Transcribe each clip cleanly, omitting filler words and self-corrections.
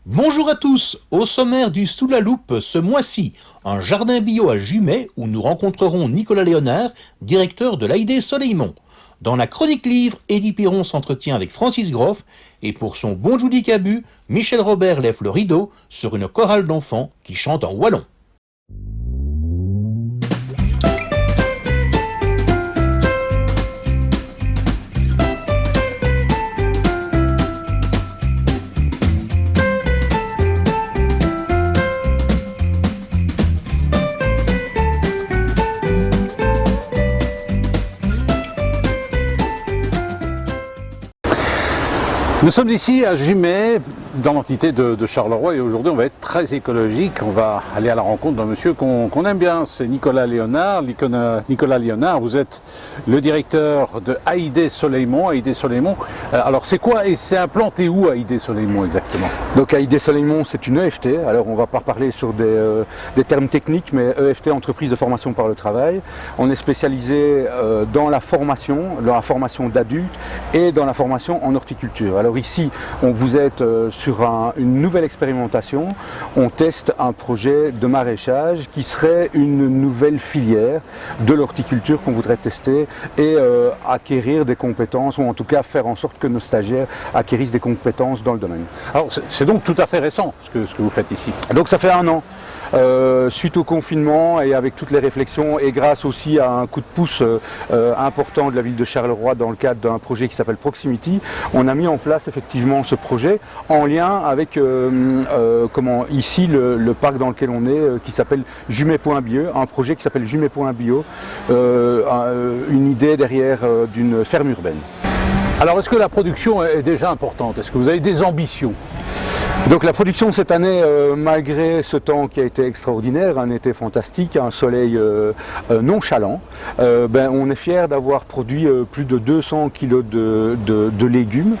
Bonjour à tous, au sommaire du Sous la loupe ce mois-ci, un jardin bio à Jumet où nous rencontrerons Nicolas Léonard, directeur de l'AID Soleilmont. Dans la chronique livre, Eddie Piron s'entretient avec Francis Groff et pour son Bonjour Cabu, Michel Robert lève le rideau sur une chorale d'enfants qui chante en wallon. Nous sommes ici à Jumet, dans l'entité de Charleroi, et aujourd'hui on va être très écologique. On va aller à la rencontre d'un monsieur qu'on aime bien, c'est Nicolas Léonard. Nicolas Léonard, vous êtes le directeur de AID Soleilmont. AID Soleilmont, alors c'est quoi et c'est implanté où AID Soleilmont exactement? Donc AID Soleilmont, c'est une EFT. Alors on va pas parler sur des termes techniques, mais EFT, entreprise de formation par le travail. On est spécialisé dans la formation d'adultes et dans la formation en horticulture. Alors ici, vous êtes sur une nouvelle expérimentation. On teste un projet de maraîchage qui serait une nouvelle filière de l'horticulture qu'on voudrait tester et acquérir des compétences, ou en tout cas faire en sorte que nos stagiaires acquérissent des compétences dans le domaine. Alors c'est donc tout à fait récent ce que vous faites ici. Donc ça fait 1 an. Suite au confinement et avec toutes les réflexions et grâce aussi à un coup de pouce important de la ville de Charleroi dans le cadre d'un projet qui s'appelle Proximity, on a mis en place effectivement ce projet en lien avec ici le parc dans lequel on est qui s'appelle Jumet.bio, un projet qui s'appelle Jumet.bio, une idée derrière d'une ferme urbaine. Alors est-ce que la production est déjà importante? Est-ce que vous avez des ambitions? Donc la production cette année, malgré ce temps qui a été extraordinaire, un été fantastique, un soleil nonchalant, on est fiers d'avoir produit plus de 200 kg de légumes.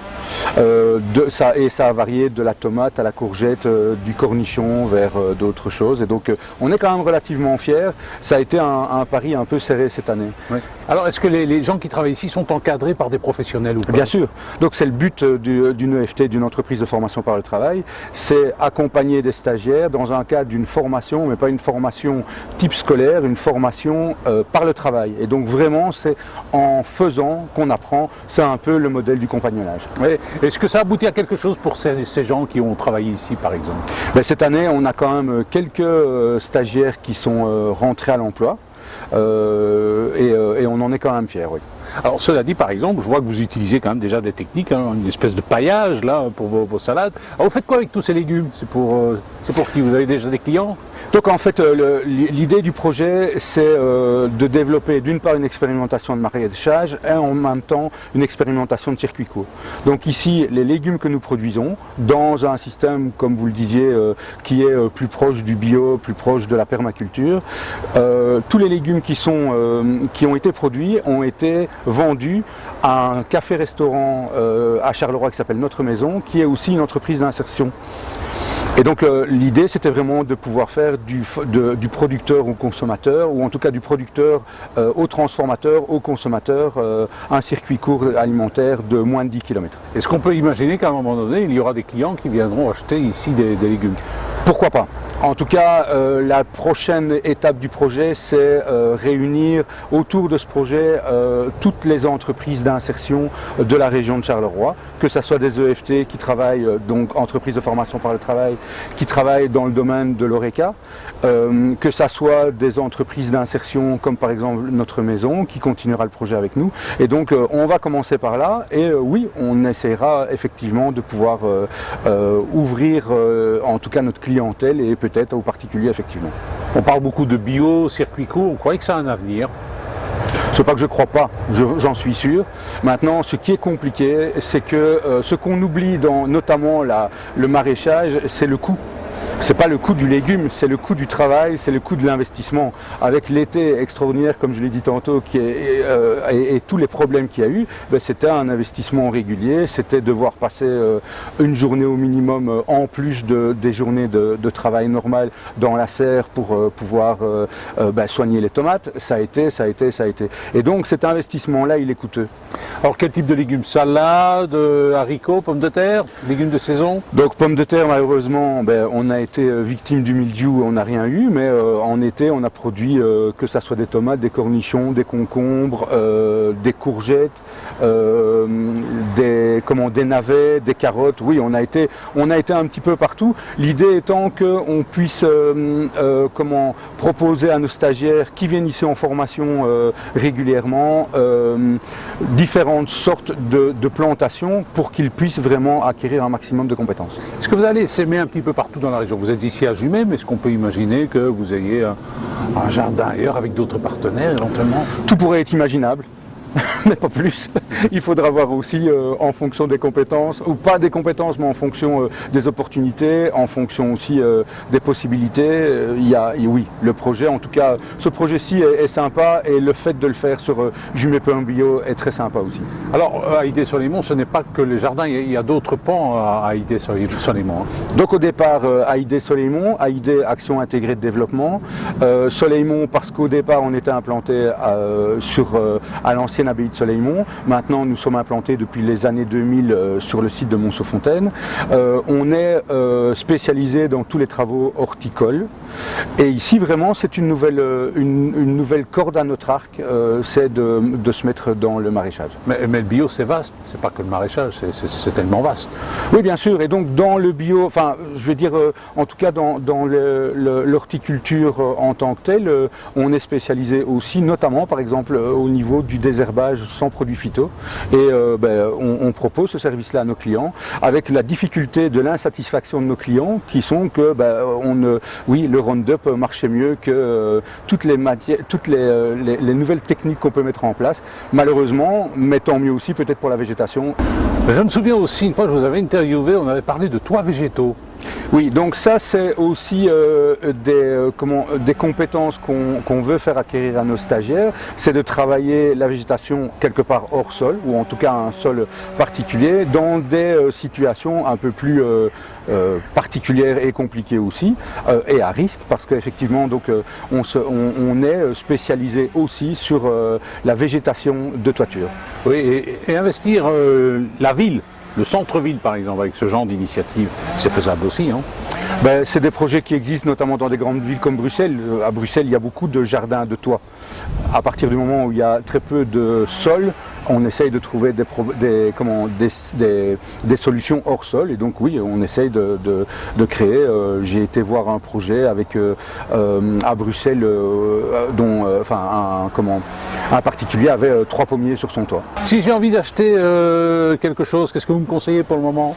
Ça a varié de la tomate à la courgette, du cornichon vers d'autres choses. Et donc on est quand même relativement fiers. Ça a été un pari un peu serré cette année. Oui. Alors est-ce que les gens qui travaillent ici sont encadrés par des professionnels ou pas? Bien sûr. Donc c'est le but d'une EFT, d'une entreprise de formation par le travail. C'est accompagner des stagiaires dans un cadre d'une formation, mais pas une formation type scolaire, une formation par le travail. Et donc vraiment, c'est en faisant qu'on apprend. C'est un peu le modèle du compagnonnage. Oui. Est-ce que ça aboutit à quelque chose pour ces gens qui ont travaillé ici, par exemple? Cette année, on a quand même quelques stagiaires qui sont rentrés à l'emploi. Et on en est quand même fiers, oui. Alors cela dit, par exemple, je vois que vous utilisez quand même déjà des techniques, une espèce de paillage là pour vos salades. Alors vous faites quoi avec tous ces légumes? C'est pour qui? Vous avez déjà des clients? Donc en fait, l'idée du projet, c'est de développer d'une part une expérimentation de maraîchage et en même temps une expérimentation de circuit court. Donc ici, les légumes que nous produisons, dans un système, comme vous le disiez, qui est plus proche du bio, plus proche de la permaculture, tous les légumes qui ont été produits ont été vendus à un café-restaurant à Charleroi qui s'appelle Notre Maison, qui est aussi une entreprise d'insertion. Et donc l'idée c'était vraiment de pouvoir faire du producteur au consommateur, ou en tout cas du producteur au transformateur, au consommateur, un circuit court alimentaire de moins de 10 km. Est-ce qu'on peut imaginer qu'à un moment donné il y aura des clients qui viendront acheter ici des légumes? Pourquoi pas? En tout cas, la prochaine étape du projet, c'est réunir autour de ce projet toutes les entreprises d'insertion de la région de Charleroi, que ce soit des EFT qui travaillent, donc entreprises de formation par le travail, qui travaillent dans le domaine de l'ORECA, que ce soit des entreprises d'insertion comme par exemple Notre Maison qui continuera le projet avec nous. Et donc on va commencer par là et oui, on essaiera effectivement de pouvoir ouvrir en tout cas notre clientèle et peut-être aux particuliers effectivement. On parle beaucoup de bio, circuit court, on croyait que ça a un avenir. C'est pas que je crois pas, j'en suis sûr. Maintenant, ce qui est compliqué, c'est que ce qu'on oublie dans notamment le maraîchage, c'est le coût. c'est pas le coût du légume, c'est le coût du travail, c'est le coût de l'investissement. Avec l'été extraordinaire, comme je l'ai dit tantôt, et tous les problèmes qu'il y a eu, c'était un investissement régulier, c'était devoir passer une journée au minimum en plus des journées de travail normal dans la serre pour pouvoir soigner les tomates. Ça a été. Et donc cet investissement-là, il est coûteux. Alors quel type de légumes? Salade, haricots, pommes de terre, légumes de saison? Donc pommes de terre, malheureusement, on a été victime du mildiou, on n'a rien eu, mais en été, on a produit que ça soit des tomates, des cornichons, des concombres, des courgettes, des navets, des carottes. Oui, on a été un petit peu partout. L'idée étant qu'on puisse proposer à nos stagiaires qui viennent ici en formation régulièrement différentes sortes de plantations pour qu'ils puissent vraiment acquérir un maximum de compétences. Est-ce que vous allez s'aimer un petit peu partout dans la région? Vous êtes ici à Jumet, mais est-ce qu'on peut imaginer que vous ayez un jardin ailleurs avec d'autres partenaires éventuellement? Tout pourrait être imaginable. Mais pas plus. Il faudra voir aussi en fonction des compétences, ou pas des compétences, mais en fonction des opportunités, en fonction aussi des possibilités. Oui, le projet, en tout cas, ce projet-ci est sympa et le fait de le faire sur Jumet Bio est très sympa aussi. Alors, à Haïdé-Soleimont, ce n'est pas que les jardins, il y a d'autres pans à Haïdé-Soleimont. Donc au départ, Haïdé-Soleimont, Haïdé Action Intégrée de Développement, Soleimont parce qu'au départ on était implanté à l'ancienne abbaye de Soleimont. Maintenant, nous sommes implantés depuis les années 2000 sur le site de Monceau-Fontaine. On est spécialisé dans tous les travaux horticoles. Et ici, vraiment, c'est une nouvelle corde à notre arc, c'est de se mettre dans le maraîchage. Mais le bio, c'est vaste. C'est pas que le maraîchage, c'est tellement vaste. Oui, bien sûr. Et donc, dans le bio, enfin, je veux dire, en tout cas, dans l'horticulture en tant que telle, on est spécialisé aussi, notamment, par exemple, au niveau du désherbage sans produits phyto. Et on propose ce service-là à nos clients, avec la difficulté de l'insatisfaction de nos clients, qui sont que, le Roundup marchait mieux que toutes les nouvelles techniques qu'on peut mettre en place. Malheureusement, mais tant mieux aussi peut-être pour la végétation. Je me souviens aussi, une fois je vous avais interviewé, on avait parlé de toits végétaux. Oui, donc ça c'est aussi des compétences qu'on veut faire acquérir à nos stagiaires, c'est de travailler la végétation quelque part hors sol, ou en tout cas un sol particulier, dans des situations un peu plus particulières et compliquées aussi, et à risque, parce qu'effectivement on est spécialisé aussi sur la végétation de toiture. Oui, et investir la ville. Le centre-ville, par exemple, avec ce genre d'initiative, c'est faisable aussi, hein? C'est des projets qui existent notamment dans des grandes villes comme Bruxelles. À Bruxelles, il y a beaucoup de jardins de toits. À partir du moment où il y a très peu de sol, on essaye de trouver des solutions hors sol. Et donc oui, on essaye de créer. J'ai été voir un projet à Bruxelles dont un particulier avait 3 pommiers sur son toit. Si j'ai envie d'acheter quelque chose, qu'est-ce que vous me conseillez pour le moment?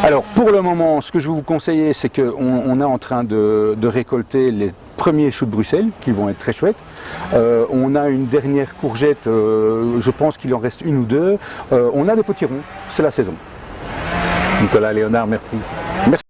Alors pour le moment, ce que je vais vous conseiller, c'est qu'on est en train de récolter les premiers choux de Bruxelles qui vont être très chouettes. On a une dernière courgette, je pense qu'il en reste une ou deux. On a des potirons, c'est la saison. Nicolas Léonard, merci. Merci.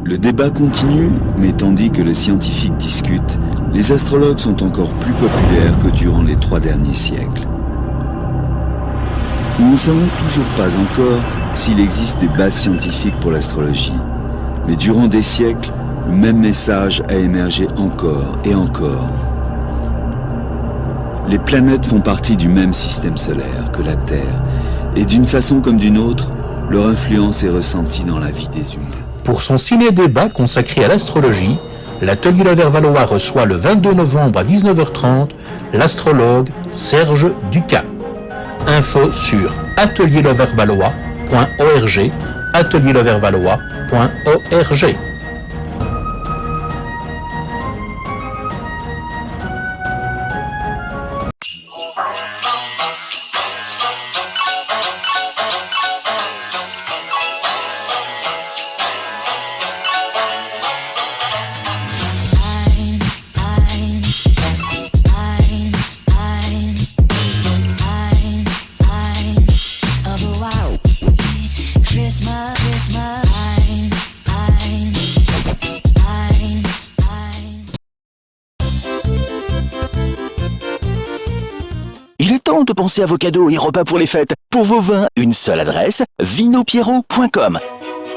Le débat continue, mais tandis que les scientifiques discutent, les astrologues sont encore plus populaires que durant les 3 derniers siècles. Nous ne savons toujours pas encore s'il existe des bases scientifiques pour l'astrologie, mais durant des siècles, le même message a émergé encore et encore. Les planètes font partie du même système solaire que la Terre, et d'une façon comme d'une autre, leur influence est ressentie dans la vie des humains. Pour son ciné-débat consacré à l'astrologie, l'Atelier Levallois reçoit le 22 novembre à 19h30 l'astrologue Serge Ducas. Info sur atelierlevallois.org, atelierlevallois.org. temps de penser à vos cadeaux et repas pour les fêtes. Pour vos vins, une seule adresse, vinopierrot.com.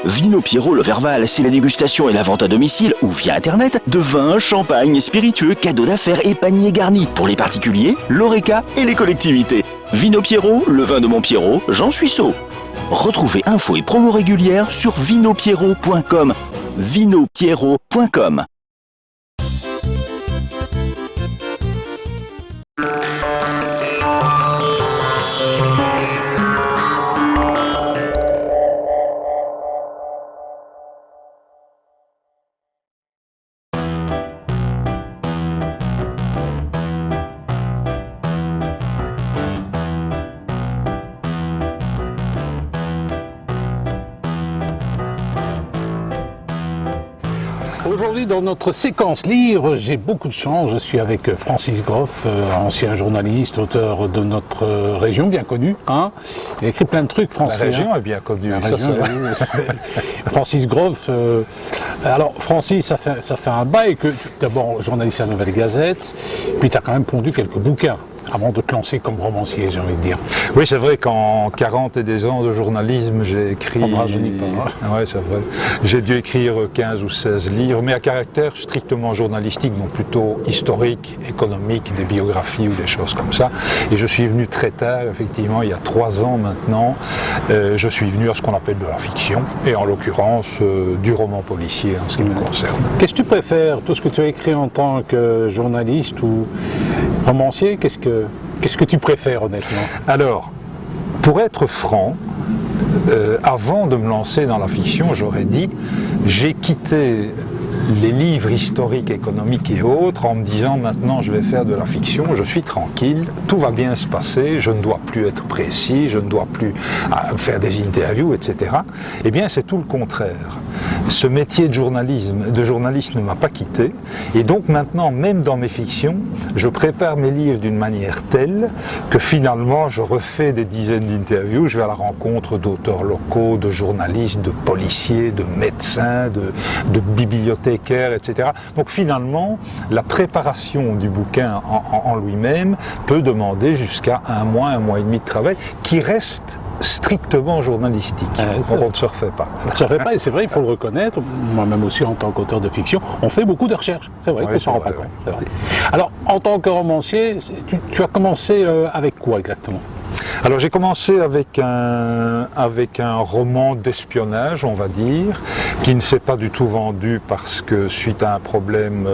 Vino Pierrot Le Verval, c'est la dégustation et la vente à domicile ou via internet de vins, champagne, spiritueux, cadeaux d'affaires et paniers garnis pour les particuliers, l'ORECA et les collectivités. Vino Pierrot, le vin de mon Pierrot, Jean Suisseau. Retrouvez infos et promos régulières sur vinopierrot.com. vinopierrot.com. Aujourd'hui, dans notre séquence livre, j'ai beaucoup de chance. Je suis avec Francis Groff, ancien journaliste, auteur de notre région, bien connue. Hein. Il a écrit plein de trucs, Francis. La région est bien connue. Francis Groff. Alors, Francis, ça fait un bail que, d'abord, journaliste à la Nouvelle Gazette, puis tu as quand même pondu quelques bouquins avant de te lancer comme romancier, j'ai envie de dire. Oui, c'est vrai qu'en 40 et des ans de journalisme, j'ai écrit... On ne rajeunit pas. Hein. Oui, c'est vrai. J'ai dû écrire 15 ou 16 livres, mais à caractère strictement journalistique, donc plutôt historique, économique, des biographies ou des choses comme ça. Et je suis venu très tard, effectivement, il y a 3 ans maintenant, je suis venu à ce qu'on appelle de la fiction, et en l'occurrence du roman policier en ce qui me concerne. Qu'est-ce que tu préfères, tout ce que tu as écrit en tant que journaliste ou romancier, qu'est-ce que tu préfères honnêtement? Alors, pour être franc, avant de me lancer dans la fiction, j'aurais dit, j'ai quitté les livres historiques, économiques et autres en me disant maintenant je vais faire de la fiction, je suis tranquille, tout va bien se passer, je ne dois plus être précis, je ne dois plus faire des interviews, etc. Eh bien c'est tout le contraire. Ce métier de journaliste ne m'a pas quitté et donc maintenant même dans mes fictions, je prépare mes livres d'une manière telle que finalement je refais des dizaines d'interviews, je vais à la rencontre d'auteurs locaux, de journalistes, de policiers, de médecins, de bibliothécaires, etc. Donc finalement, la préparation du bouquin en lui-même peut demander jusqu'à 1 mois, 1 mois et demi de travail, qui reste strictement journalistique. Donc on ne se refait pas. On ne se refait pas, et c'est vrai, il faut le reconnaître, moi-même aussi en tant qu'auteur de fiction, on fait beaucoup de recherches, c'est vrai qu'on ne s'en rend pas compte. C'est vrai. Alors, en tant que romancier, tu as commencé avec quoi exactement ? Alors j'ai commencé avec un roman d'espionnage, on va dire, qui ne s'est pas du tout vendu parce que suite à un problème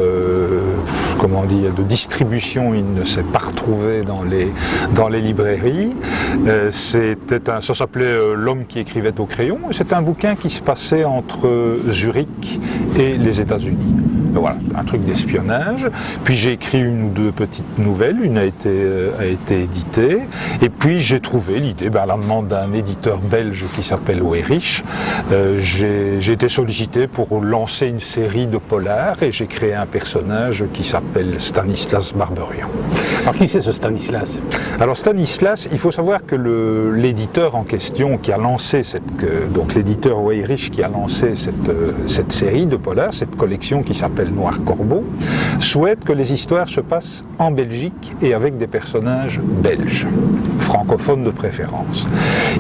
de distribution, il ne s'est pas retrouvé dans les librairies. Ça s'appelait L'homme qui écrivait au crayon. C'est un bouquin qui se passait entre Zurich et les États-Unis. Voilà, un truc d'espionnage. Puis j'ai écrit 1 ou 2 petites nouvelles, une a été éditée. Et puis j'ai trouvé l'idée, à la demande d'un éditeur belge qui s'appelle Weyrich, j'ai été sollicité pour lancer une série de polars et j'ai créé un personnage qui s'appelle Stanislas Barberian. Alors qui c'est ce Stanislas ? Alors Stanislas, il faut savoir que l'éditeur en question qui a lancé donc l'éditeur Weyrich qui a lancé cette série de polars, cette collection qui s'appelle Noir Corbeau, souhaite que les histoires se passent en Belgique et avec des personnages belges, francophones de préférence.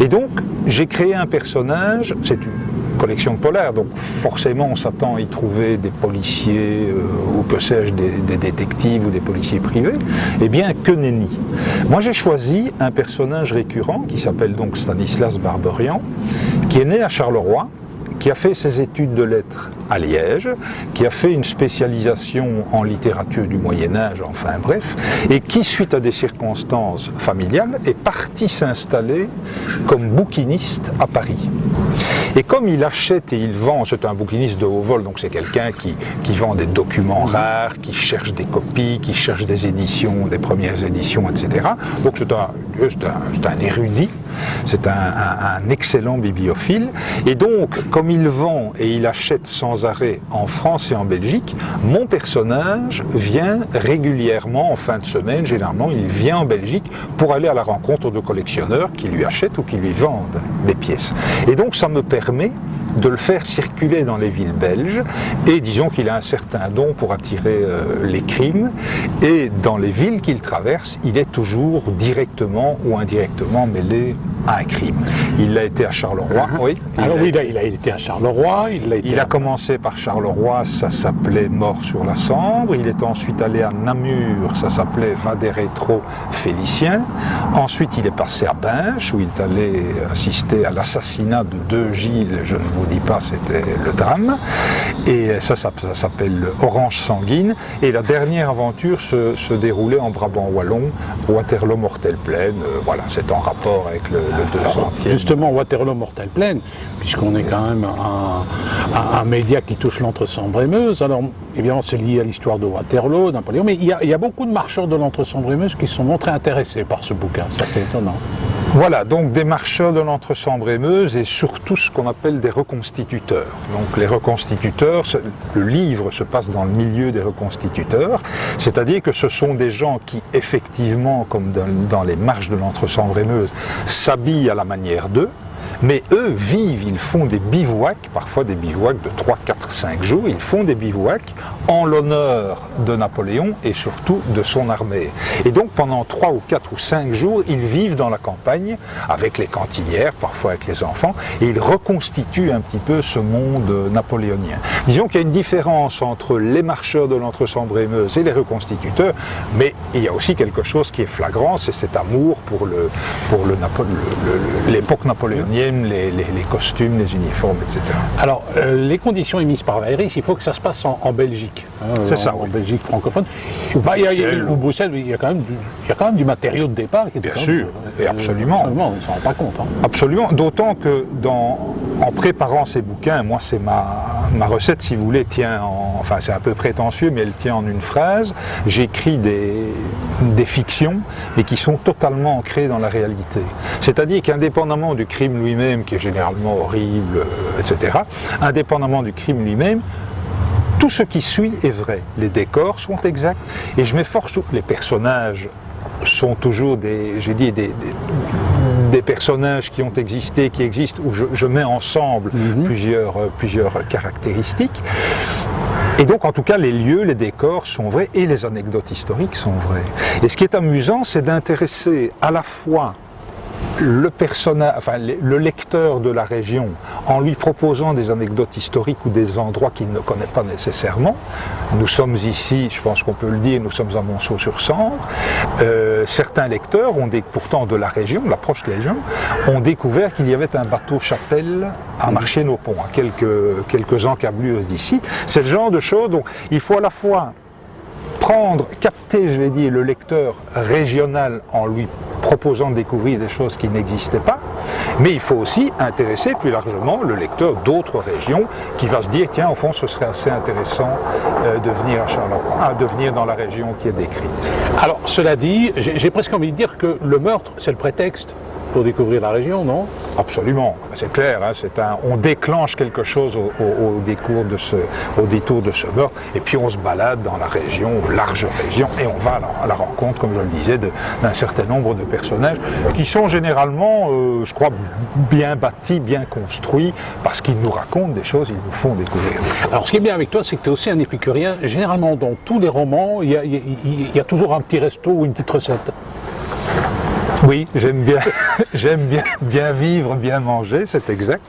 Et donc, j'ai créé un personnage, c'est une collection de polars, donc forcément on s'attend à y trouver des policiers ou que sais-je, des détectives ou des policiers privés. Eh bien, que nenni. Moi j'ai choisi un personnage récurrent qui s'appelle donc Stanislas Barberian, qui est né à Charleroi, qui a fait ses études de lettres à Liège, qui a fait une spécialisation en littérature du Moyen-Âge, enfin bref, et qui, suite à des circonstances familiales, est parti s'installer comme bouquiniste à Paris. Et comme il achète et il vend, c'est un bouquiniste de haut vol, donc c'est quelqu'un qui vend des documents rares, qui cherche des copies, qui cherche des éditions, des premières éditions, etc. Donc c'est un érudit, c'est un excellent bibliophile. Et donc, comme il vend et il achète sans arrêt en France et en Belgique, mon personnage vient régulièrement, en fin de semaine, généralement, il vient en Belgique pour aller à la rencontre de collectionneurs qui lui achètent ou qui lui vendent des pièces. Et donc, ça me permet, de le faire circuler dans les villes belges, et disons qu'il a un certain don pour attirer les crimes, et dans les villes qu'il traverse, il est toujours directement ou indirectement mêlé à un crime. Il l'a été à Charleroi, oui. Alors oui, il a été à Charleroi, Il a commencé par Charleroi, ça s'appelait Mort sur la Sambre. Il est ensuite allé à Namur, ça s'appelait Va des rétro Félicien. Ensuite, il est passé à Binche, où il est allé assister à l'assassinat de 2 Gilles. Je ne vous dis pas, c'était le drame. Et ça s'appelle Orange sanguine. Et la dernière aventure se déroulait en Brabant wallon, Waterloo Mortelle Plaine. Voilà, c'est en rapport avec le 200e. Justement, Waterloo Mortelle Plaine, puisqu'on est quand même un média qui touche l'Entre-Sambre et Meuse. Alors, évidemment, c'est lié à l'histoire de Waterloo, Napoléon, mais il y a beaucoup de marcheurs de l'Entre-Sambre et Meuse qui se sont montrés intéressés par ce bouquin. Ça, c'est étonnant. Voilà, donc des marcheurs de l'Entre-Sambre et Meuse et surtout ce qu'on appelle des reconstituteurs. Donc les reconstituteurs, le livre se passe dans le milieu des reconstituteurs, c'est-à-dire que ce sont des gens qui, effectivement, comme dans les marches de l'Entre-Sambre et Meuse, s'habillent à la manière d'eux, mais eux vivent, ils font des bivouacs, parfois des bivouacs de 3, 4, 5 jours, ils font des bivouacs en l'honneur de Napoléon et surtout de son armée. Et donc pendant 3 ou 4 ou 5 jours, ils vivent dans la campagne avec les cantinières, parfois avec les enfants, et ils reconstituent un petit peu ce monde napoléonien. Disons qu'il y a une différence entre les marcheurs de l'Entre-Sambre et Meuse et les reconstituteurs, mais il y a aussi quelque chose qui est flagrant, c'est cet amour pour l'époque napoléonienne, les costumes, les uniformes, etc. Alors, les conditions émises par Weyrich, il faut que ça se passe en Belgique. C'est ça, en Belgique francophone. Ou Bruxelles, il y a quand même du matériau de départ qui est bien sûr, et absolument. Absolument, on ne s'en rend pas compte. Hein. Absolument, d'autant que en préparant ces bouquins, moi c'est ma recette, si vous voulez, enfin c'est un peu prétentieux, mais elle tient en une phrase. J'écris des fictions, mais qui sont totalement ancrées dans la réalité. C'est-à-dire qu'indépendamment du crime lui-même, qui est généralement horrible, etc., indépendamment du crime lui-même, tout ce qui suit est vrai. Les décors sont exacts, et je m'efforce, les personnages sont toujours des personnages qui ont existé, qui existent, où je mets ensemble plusieurs caractéristiques. Et donc, en tout cas, les lieux, les décors sont vrais et les anecdotes historiques sont vraies. Et ce qui est amusant, c'est d'intéresser à la fois le lecteur de la région en lui proposant des anecdotes historiques ou des endroits qu'il ne connaît pas nécessairement. Nous sommes ici, je pense qu'on peut le dire, nous sommes à Monceau-sur-Sambre. Certains lecteurs, pourtant de la région, la proche région, ont découvert qu'il y avait un bateau chapelle à Marchienne-au-Pont, à quelques encablures d'ici. C'est le genre de choses dont il faut à la fois capter, je vais dire, le lecteur régional en lui proposant de découvrir des choses qui n'existaient pas, mais il faut aussi intéresser plus largement le lecteur d'autres régions qui va se dire, tiens, au fond, ce serait assez intéressant de venir à Charleroi, de venir dans la région qui est décrite. Alors, cela dit, j'ai presque envie de dire que le meurtre, c'est le prétexte pour découvrir la région, non? Absolument, c'est clair, hein, on déclenche quelque chose au détour de ce meurtre, et puis on se balade dans la région, large région, et on va à la rencontre, comme je le disais, d'un certain nombre de personnages qui sont généralement, je crois, bien bâtis, bien construits, parce qu'ils nous racontent des choses, ils nous font découvrir. Alors ce qui est bien avec toi, c'est que tu es aussi un épicurien. Généralement, dans tous les romans, il y a toujours un petit resto ou une petite recette. Oui, j'aime bien vivre, bien manger, c'est exact.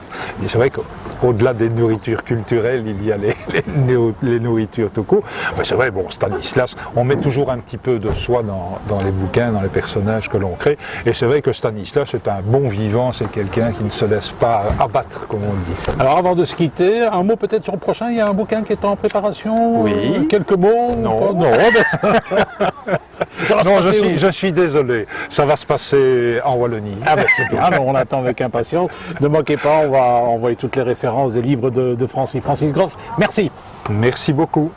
Et c'est vrai qu'au-delà des nourritures culturelles, il y a les nourritures tout court. Mais c'est vrai, Stanislas, on met toujours un petit peu de soi dans les bouquins, dans les personnages que l'on crée. Et c'est vrai que Stanislas est un bon vivant, c'est quelqu'un qui ne se laisse pas abattre, comme on dit. Alors avant de se quitter, un mot peut-être sur le prochain, il y a un bouquin qui est en préparation. Oui. Quelques mots? Non. Je suis désolé, ça va se passer en Wallonie. Ah ben c'est bien, on attend avec impatience. Ne manquez pas, on va envoyer toutes les références des livres de Francis Groff. Merci. Merci beaucoup.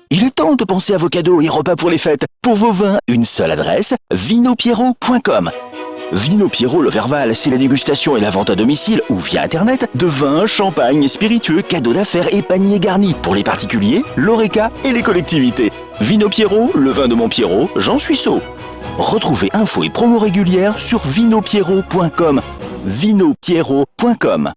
Il est temps de penser à vos cadeaux et repas pour les fêtes. Pour vos vins, une seule adresse, vinopierro.com. Vino Pierrot L'Overval, c'est la dégustation et la vente à domicile ou via internet de vins, champagne, spiritueux, cadeaux d'affaires et paniers garnis pour les particuliers, l'ORECA et les collectivités. Vino Pierrot, le vin de mon Pierrot, j'en suis sot. Retrouvez infos et promos régulières sur vinopierrot.com. vinopierrot.com.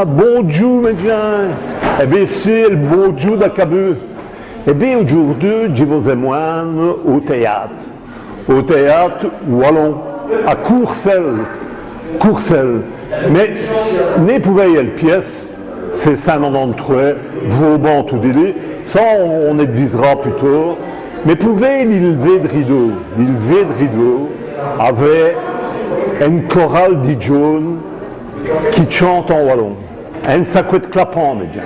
Bonjour mesdames, eh bien c'est le bonjour d'Akabu. Eh bien aujourd'hui je vous emmène au théâtre wallon, à Courcelles. Mais ne pouvez y aller pièce, c'est Saint-André, Vauban tout délai, ça on advisera plus tard. Mais pouvez l'élever de rideau avec une chorale d'Ijon qui chante en wallon. Un sacré de clapant, mes gens.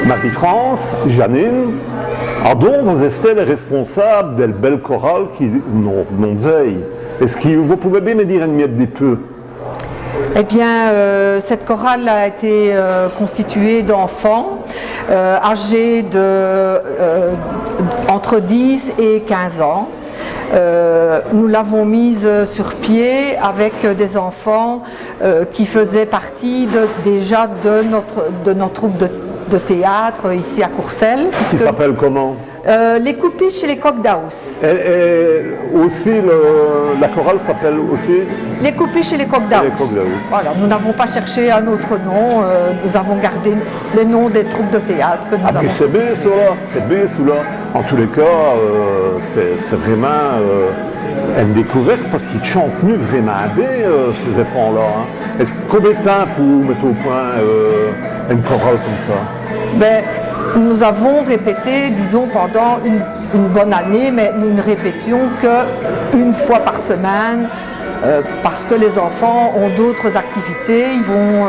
Marie-France, Janine, donc vous êtes les responsables de belle chorale qui nous veille. Est-ce que vous pouvez bien me dire une miette des peu? Eh bien, cette chorale a été constituée d'enfants âgés entre 10 et 15 ans. Nous l'avons mise sur pied avec des enfants qui faisaient partie déjà de notre troupe de théâtre ici à Courcelles. Qui s'appelle comment? Les Coupiches et les Coqs d'Aus. Et aussi, la chorale s'appelle aussi? Les Coupiches et les Coqs d'Aus. Voilà, nous n'avons pas cherché un autre nom, nous avons gardé les noms des troupes de théâtre que nous avons. C'est bien cela, En tous les cas, c'est vraiment une découverte parce qu'ils chantent mieux vraiment bien, ces enfants-là. Est-ce combien de temps pour mettre au point une chorale comme ça? Ben, nous avons répété, disons, pendant une bonne année, mais nous ne répétions qu'une fois par semaine, parce que les enfants ont d'autres activités, ils vont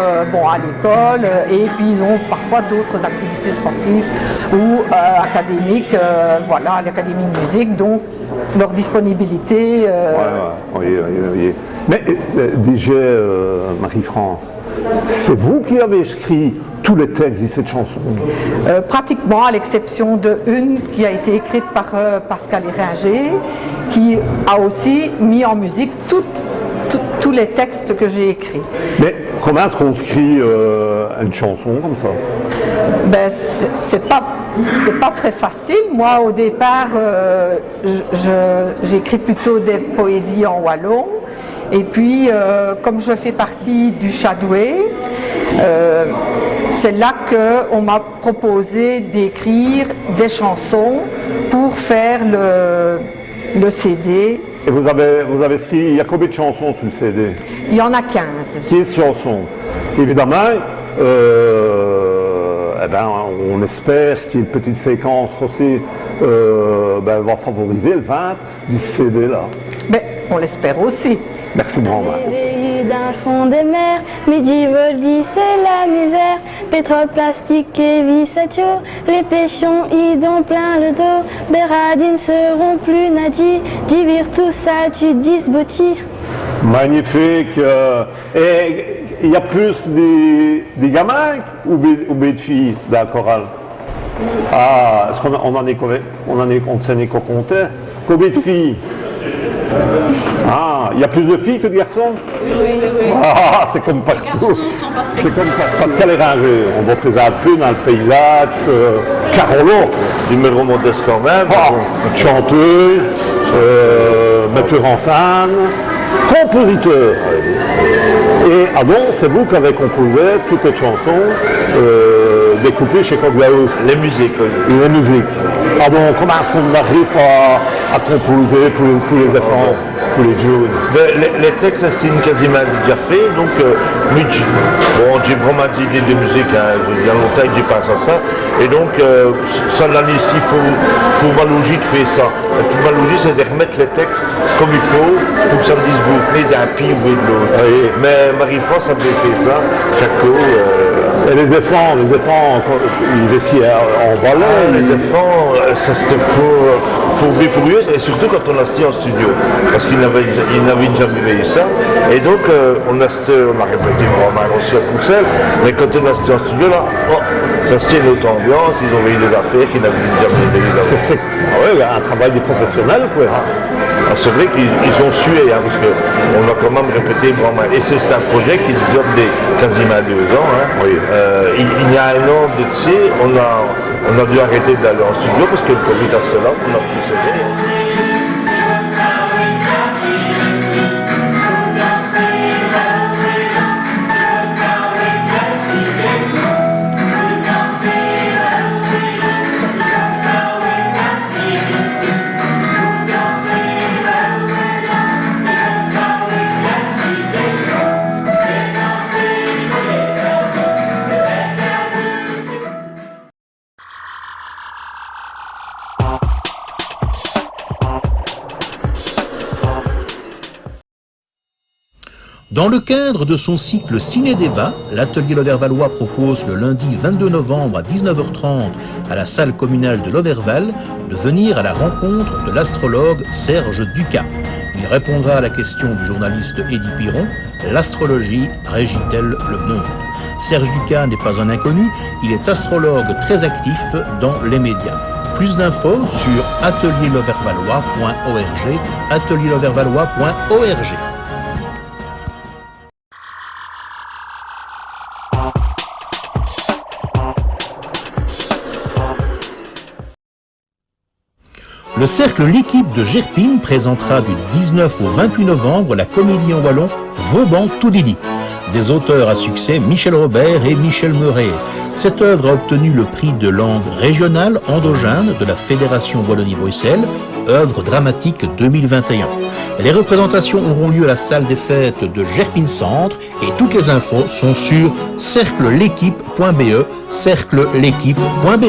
à l'école et puis ils ont parfois d'autres activités sportives ou académiques, à l'académie de musique, donc leur disponibilité. Oui. Mais DJ Marie-France, c'est vous qui avez écrit tous les textes de cette chanson? Pratiquement, à l'exception d'une qui a été écrite par Pascal Éringer, qui a aussi mis en musique tous les textes que j'ai écrits. Mais comment est-ce qu'on écrit une chanson comme ça? C'était pas très facile. Moi, au départ, j'écris plutôt des poésies en wallon. Et puis, comme je fais partie du Chadoué, c'est là qu'on m'a proposé d'écrire des chansons pour faire le CD. Et vous avez écrit, il y a combien de chansons sur le CD? Il y en a 15. 15 chansons. Évidemment, on espère qu'il y ait une petite séquence aussi va favoriser le vente du CD-là. On l'espère aussi. Merci beaucoup. Réveillé dans le fond des mers, midi voldi, c'est la misère. Pétrole, plastique et vissatio, les pêchons y ont plein le dos. Béradines seront plus nadis, divir tout ça, tu dis botti. Magnifique. Et il y a plus des gamins ou des filles dans le choral? Ah, est-ce qu'on s'en est compté? Combien de filles? Ah, il y a plus de filles que de garçons? Oui. Ah, c'est comme partout. C'est comme Pascal Éringer. On représente plus dans le paysage. Carolo. Numéro modeste quand même. Chanteur, metteur en scène, compositeur. Et c'est vous qui avez composé toutes les chansons découpées chez Coglaus. Les musiques. Les musiques. Comment est-ce qu'on arrive à composer pour les enfants, pour les jeunes? Les textes, c'est quasiment déjà fait. Donc, j'ai vraiment dit des musiques, il y a longtemps que j'ai pensé à ça. Et donc, ça, la liste, il faut ma logique fait ça. Et toute ma logique, c'est de remettre les textes comme il faut pour que ça me dise beaucoup d'un pied ou de l'autre. Oui. Mais Marie-France a bien fait ça. Chaco. Et les enfants, ils étaient en ballet. Les enfants, ça c'était faut bien pour eux, et surtout quand on a acheté en studio, parce qu'ils n'avaient jamais vu ça. Et donc on a répété vraiment aussi à Courcelles, mais quand on a acheté en studio là, ça c'était une autre ambiance, ils ont vu des affaires qu'ils n'avaient jamais vu là. C'est un travail des professionnels, quoi. C'est vrai qu'ils ont sué, parce qu'on a quand même répété vraiment. Et c'est un projet qui dure quasiment 2 ans. Oui. Il y a un an de dessus, on a dû arrêter d'aller en studio parce que le Covid à cela, on a pu s'aider. Dans le cadre de son cycle Ciné-Débat, l'Atelier Lovervalois propose le lundi 22 novembre à 19h30 à la salle communale de Loverval de venir à la rencontre de l'astrologue Serge Ducas. Il répondra à la question du journaliste Eddie Piron, l'astrologie régit-elle le monde? Serge Ducas n'est pas un inconnu, il est astrologue très actif dans les médias. Plus d'infos sur atelierlovervalois.org, atelierlovervalois.org. Le cercle L'équipe de Gerpine présentera du 19 au 28 novembre la comédie en wallon Vauban Toudidi. des auteurs à succès Michel Robert et Michel Meuret. Cette œuvre a obtenu le prix de langue régionale endogène de la Fédération Wallonie-Bruxelles, œuvre dramatique 2021. Les représentations auront lieu à la salle des fêtes de Gerpine Centre et toutes les infos sont sur cercleléquipe.be, cercleléquipe.be.